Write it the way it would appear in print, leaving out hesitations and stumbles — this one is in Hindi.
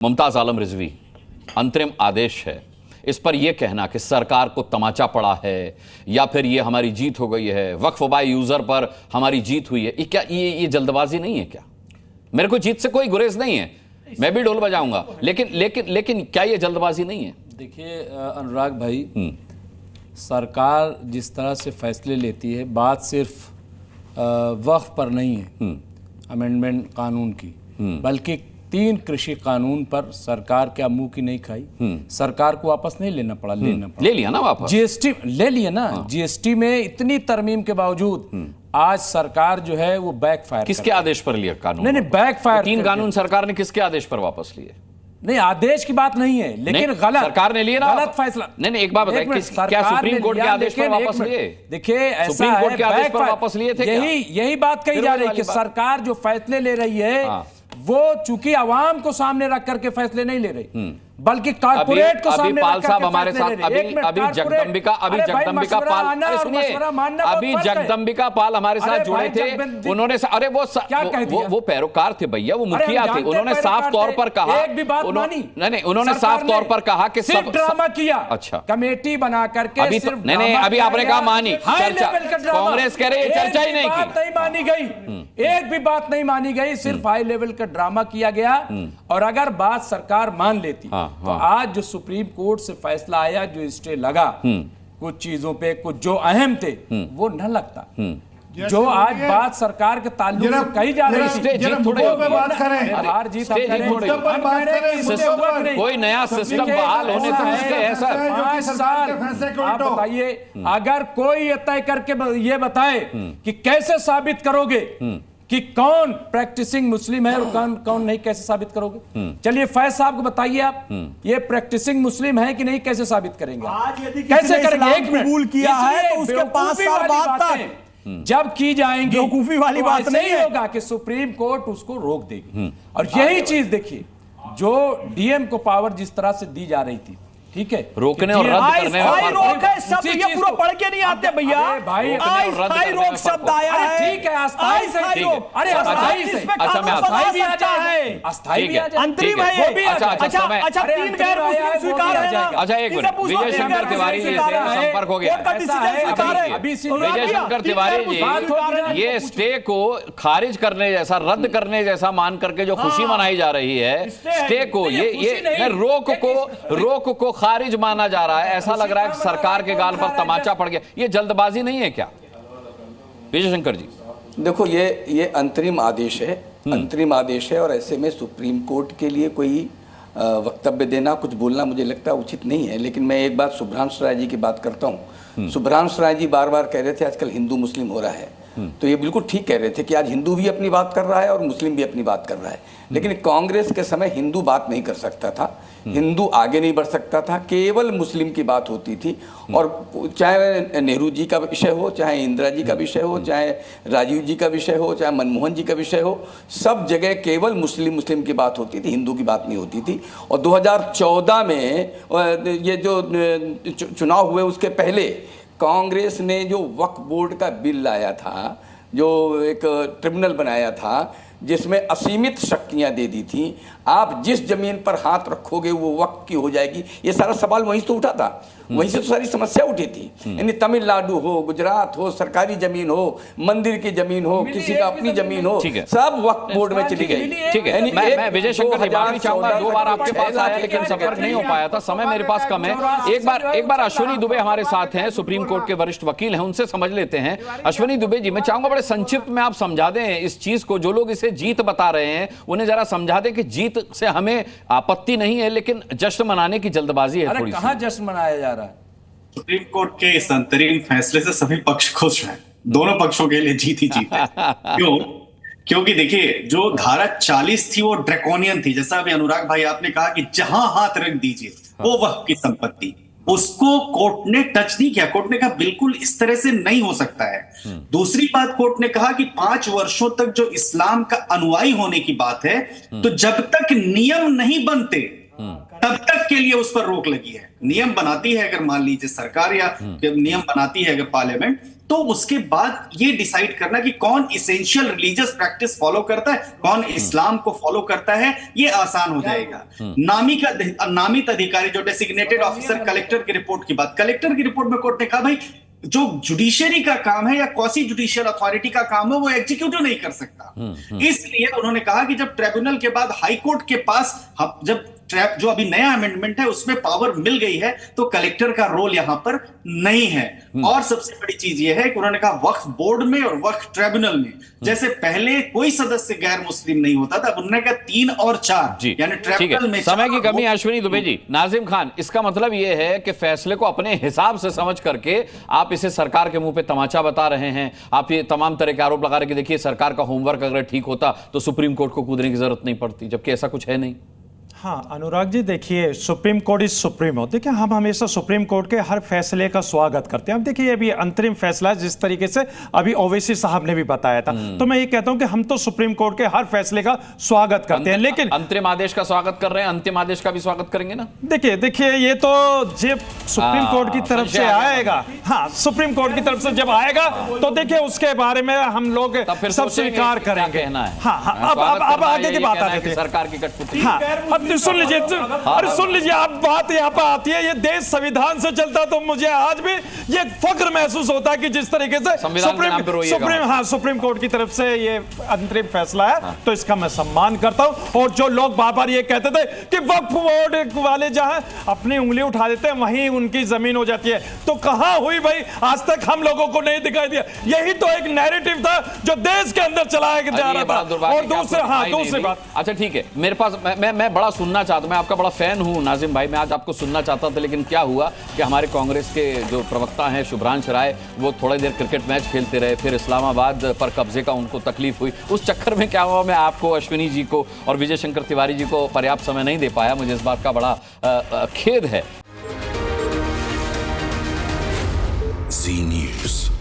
मुमताज आलम रिजवी, अंतरिम आदेश है, इस पर यह कहना कि सरकार को तमाचा पड़ा है या फिर ये हमारी जीत हो गई है, वक्फ बाय यूजर पर हमारी जीत हुई है, ये क्या ये जल्दबाजी नहीं है क्या? मेरे को जीत से कोई गुरेज नहीं है, मैं भी ढोल बजाऊंगा, लेकिन क्या ये जल्दबाजी नहीं है? देखिए अनुराग भाई, सरकार जिस तरह से फैसले लेती है, बात सिर्फ वक्फ पर नहीं है अमेंडमेंट कानून की, बल्कि 3 कृषि कानून पर सरकार क्या मुंह की नहीं खाई। सरकार को वापस नहीं लेना पड़ा, ले लिया ना वापस, जीएसटी ले लिया ना। जीएसटी में इतनी तरमीम के बावजूद आज सरकार जो है वो बैकफायर। किसके आदेश पर लिया कानून? नहीं बैकफायर। 3 कानून सरकार ने किसके आदेश पर वापस लिए? नहीं, आदेश की बात नहीं है, लेकिन गलत सरकार ने लिए ना, गलत फैसला। नहीं एक बात बताइए, क्या सुप्रीम कोर्ट के आदेश पर वापस लिए? देखिए ऐसा सुप्रीम कोर्ट के आदेश पर वापस लिए थे, यही बात कही जा रही है कि सरकार जो फैसले ले रही है वो चूंकि आवाम को सामने रख करके फैसले नहीं ले रही, बल्कि कारपोरेट को सामने रख करके हमारे साथ अभी जगदम्बिका पाल, अभी जगदम्बिका पाल हमारे साथ जुड़े थे। उन्होंने अरे वो पैरोकार थे भैया, वो मुखिया थे। उन्होंने साफ तौर पर कहा, एक भी बात मानी नहीं, उन्होंने साफ तौर पर कहा कि सिर्फ ड्रामा किया। अच्छा, कमेटी बना करके नहीं, अभी आपने कहा मानी, कांग्रेस कह रही है चर्चा ही नहीं की, नहीं मानी गई, एक भी बात नहीं मानी गई, सिर्फ हाई लेवल का ड्रामा किया गया। और अगर बात सरकार मान लेती तो आज जो सुप्रीम कोर्ट से फैसला आया, जो स्टे लगा कुछ चीजों पे, कुछ जो अहम थे वो न लगता। जो आज बात सरकार के ताल्लुक से कही जा रही थी, हार जीत कोई नया सिस्टम बहाल होने से है सर 5 साल। आप बताइए, अगर कोई ये तय करके ये बताए कि कैसे साबित करोगे कि कौन प्रैक्टिसिंग मुस्लिम है और कौन नहीं, कैसे साबित करोगे? चलिए फैज साहब को बताइए, आप ये प्रैक्टिसिंग मुस्लिम है कि नहीं, कैसे साबित करेंगे? कैसे करेंगे? एक कबूल किया है तो उसके 5 साल बाद तक जब की जाएंगी, बेवकूफी वाली बात नहीं होगा कि सुप्रीम कोर्ट उसको रोक देगी। और यही चीज देखिए, जो डीएम को पावर जिस तरह से दी जा रही थी, ठीक है, रोकने और रद्द करने में रोक है शब्द, ये पूरा पढ़ के नहीं आते भैया। अस्थायी रोक शब्द आया है, ठीक है, अस्थाई से रोक, अरे अस्थाई से, अच्छा मैं अस्थाई भी आ जाए, अस्थाई भी आ जाए, अंतरिम है ये। अच्छा 3 गैर मुस्लिम स्वीकार है ना। अच्छा एक मिनट, विजय शंकर तिवारी जी से संपर्क हो गया। विजय शंकर तिवारी जी, ये स्टे को खारिज करने जैसा, रद्द करने जैसा मान करके जो खुशी मनाई जा रही है, स्टे को ये रोक को खारिज माना जा रहा है, ऐसा लग रहा है कि सरकार के गाल पर तमाचा पड़ गया। ये जल्दबाजी नहीं है क्या विजय शंकर जी? देखो, ये अंतरिम आदेश है, अंतरिम आदेश है, और ऐसे में सुप्रीम कोर्ट के लिए कोई वक्तव्य देना, कुछ बोलना मुझे लगता है उचित नहीं है। लेकिन मैं एक बात शुभ्रांशु राय जी की बात करता हूँ। शुभ्रांशु राय जी बार बार कह रहे थे आजकल हिंदू मुस्लिम हो रहा है, तो ये बिल्कुल ठीक कह रहे थे कि आज हिंदू भी अपनी बात कर रहा है और मुस्लिम भी अपनी बात कर रहा है। लेकिन कांग्रेस के समय हिंदू बात नहीं कर सकता था, हिंदू आगे नहीं बढ़ सकता था, केवल मुस्लिम की बात होती थी। और चाहे नेहरू जी का विषय हो, चाहे इंदिरा जी का विषय हो, चाहे राजीव जी का विषय हो, चाहे मनमोहन जी का विषय हो, सब जगह केवल मुस्लिम की बात होती थी, हिंदू की बात नहीं होती थी। और 2014 में ये जो चुनाव हुए उसके पहले कांग्रेस ने जो वक्फ बोर्ड का बिल लाया था, जो एक ट्रिब्यूनल बनाया था जिसमें असीमित शक्तियां दे दी थी, आप जिस जमीन पर हाथ रखोगे वो वक्फ की हो जाएगी, ये सारा सवाल वहीं से तो उठा था, वहीं से तो सारी समस्या उठी थी। यानी तमिलनाडु हो, गुजरात हो, सरकारी जमीन हो, मंदिर की जमीन हो, किसी का अपनी जमीन हो, सब वक्फ बोर्ड में चली गई। ठीक है, मैं विजय शंकर तिवारी चाहूंगा, 2 बार आपके पास आया लेकिन संपर्क नहीं हो पाया था, समय मेरे पास कम है। एक बार अश्विनी दुबे हमारे साथ हैं, सुप्रीम कोर्ट के वरिष्ठ वकील हैं, उनसे समझ लेते हैं। अश्विनी दुबे जी, मैं चाहूंगा बड़े संक्षिप्त में आप समझा दें इस चीज को, जो लोग इसे जीत बता रहे हैं उन्हें जरा समझा दें कि जीत से हमें आपत्ति नहीं है, लेकिन जश्न मनाने की जल्दबाजी है थोड़ी सी। कहां जश्न मनाया जा रहा है? सुप्रीम कोर्ट के इस अंतरिम फैसले से सभी पक्ष खुश हैं, दोनों पक्षों के लिए जीत ही जीत है। क्यों? क्योंकि देखिए, जो धारा 40 थी वो ड्रैकोनियन थी, जैसा अभी अनुराग भाई आपने कहा कि जहां हाथ रख दीजिए वो वक्फ की संपत्ति, उसको कोर्ट ने टच नहीं किया। कोर्ट ने कहा बिल्कुल इस तरह से नहीं हो सकता है। दूसरी बात, कोर्ट ने कहा कि 5 वर्षों तक जो इस्लाम का अनुयायी होने की बात है, तो जब तक नियम नहीं बनते तब तक के लिए उस पर रोक लगी है। नियम बनाती है अगर मान लीजिए सरकार, या नियम बनाती है अगर पार्लियामेंट, तो उसके बाद ये डिसाइड करना कि कौन इसेंशियल रिलीजियस प्रैक्टिस फॉलो करता है, कौन इस्लाम को फॉलो करता है, ये आसान हो जाएगा। नामित अधिकारी जो डेसिग्नेटेड ऑफिसर, कलेक्टर की रिपोर्ट की बात, कलेक्टर की रिपोर्ट में कोर्ट ने कहा भाई जो जुडिशरी का काम है या क्वासी जुडिशियल अथॉरिटी का काम है वो एग्जीक्यूटिव नहीं कर सकता। इसलिए उन्होंने कहा कि जब ट्रिब्यूनल के बाद हाईकोर्ट के पास जब जो अभी नया अमेंडमेंट है उसमें पावर मिल गई है तो कलेक्टर का रोल यहां पर नहीं है। और सबसे बड़ी चीज यह है कि उन्होंने कहा वक्फ बोर्ड में और वक्फ ट्रिब्यूनल में जैसे पहले कोई सदस्य गैर मुस्लिम नहीं होता था, उन्होंने कहा 3 और 4 यानी ट्रिब्यूनल में समय की कमी। अश्विनी दुबे जी, नाजिम खान, इसका मतलब यह है कि फैसले को अपने हिसाब से समझ करके आप इसे सरकार के मुंह पे तमाचा बता रहे हैं। आप ये तमाम तरह के आरोप लगा रहे हैं कि देखिए सरकार का होमवर्क अगर ठीक होता तो सुप्रीम कोर्ट को कूदने की जरूरत नहीं पड़ती, जबकि ऐसा कुछ है नहीं। हाँ अनुराग जी, देखिए सुप्रीम कोर्ट इज सुप्रीम हो। देखिए हम हमेशा सुप्रीम कोर्ट के हर फैसले का स्वागत करते हैं। अब देखिए अभी अंतरिम फैसला जिस तरीके से अभी ओवैसी साहब ने भी बताया था, तो मैं ये कहता हूं कि हम तो सुप्रीम कोर्ट के हर फैसले का स्वागत करते हैं, लेकिन अंतरिम आदेश का स्वागत कर रहे हैं, अंतिम आदेश का भी स्वागत करेंगे ना। देखिए ये तो जब सुप्रीम कोर्ट की तरफ से आएगा, हाँ सुप्रीम कोर्ट की तरफ से जब आएगा तो देखिए उसके बारे में हम लोग सब स्वीकार करेंगे। हाँ अब आगे की बात आती है सरकार की कठपुतली। हाँ सुन लीजिए, अरे सुन लीजिए, आप बात यहाँ पर आती है ये देश संविधान से चलता, तो मुझे आज भी ये फक्र महसूस होता है कि जिस तरीके से सुप्रीम कोर्ट की तरफ से ये अंतरिम फैसला है तो इसका मैं सम्मान करता हूं। और जो लोग बार बार ये कहते थे कि वक्फ बोर्ड वाले जहां अपनी उंगली उठा देते हैं वहीं उनकी जमीन हो जाती है, तो कहां हुई भाई? आज तक हम लोगों को नहीं दिखाई दिया। यही तो एक नैरेटिव था जो देश के अंदर चलाया जा रहा था। और दूसरी बात, अच्छा ठीक है, मेरे पास मैं बड़ा सुनना चाहता हूं, मैं आपका बड़ा फैन हूं नाजिम भाई, मैं आज आपको सुनना चाहता था, लेकिन क्या हुआ कि हमारे कांग्रेस के जो प्रवक्ता हैं शुभ्रांश राय, वो थोड़ी देर क्रिकेट मैच खेलते रहे, फिर इस्लामाबाद पर कब्जे का उनको तकलीफ हुई। उस चक्कर में क्या हुआ, मैं आपको, अश्विनी जी को और विजय शंकर तिवारी जी को पर्याप्त समय नहीं दे पाया। मुझे इस बात का बड़ा खेद है। जी न्यूज़।